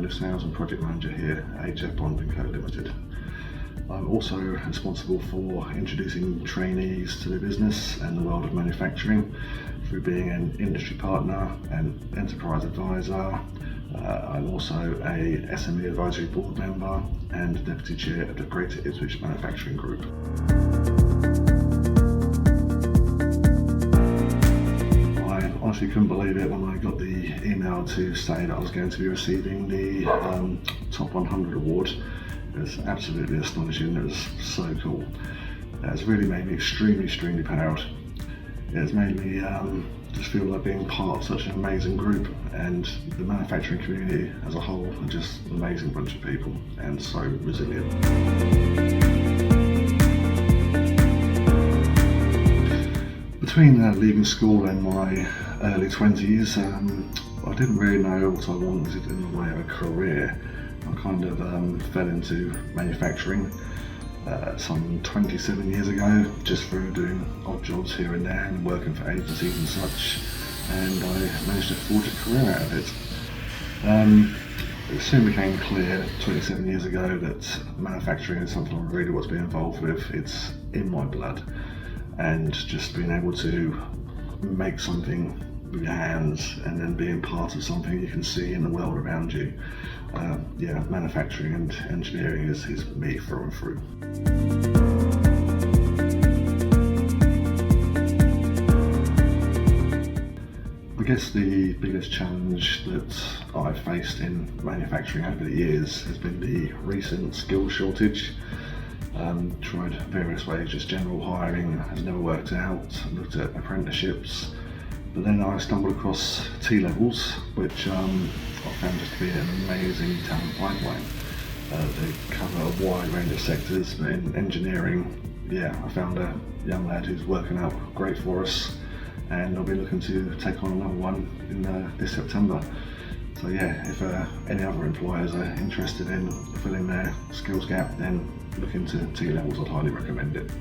Automotive Sales and Project Manager here at Heffer-Lamond Co Limited. I'm also responsible for introducing trainees to the business and the world of manufacturing through being an industry partner and enterprise advisor. I'm also a SME advisory board member and deputy chair of the Greater Ipswich Manufacturing Group. I honestly couldn't believe it when I got the email to say that I was going to be receiving the Top 100 award. It was absolutely astonishing. It was so cool. It's really made me extremely proud. It's made me just feel like being part of such an amazing group, and the manufacturing community as a whole are just an amazing bunch of people and so resilient. Between leaving school and my early 20s, I didn't really know what I wanted in the way of a career. I kind of fell into manufacturing some 27 years ago, just through doing odd jobs here and there and working for agencies and such, and I managed to forge a career out of it. It soon became clear 27 years ago that manufacturing is something I really want to be involved with. It's in my blood, and just being able to make something with your hands and then being part of something you can see in the world around you. Manufacturing and engineering is me through and through. I guess the biggest challenge that I've faced in manufacturing over the years has been the recent skill shortage. Tried various ways, just general hiring has never worked out. Looked at apprenticeships, but then I stumbled across T-levels, which I found just to be an amazing talent pipeline. They cover a wide range of sectors, but in engineering, I found a young lad who's working out great for us, and I'll be looking to take on another one in this September. So if any other employers are interested in filling their skills gap, then look into T-levels. I'd highly recommend it.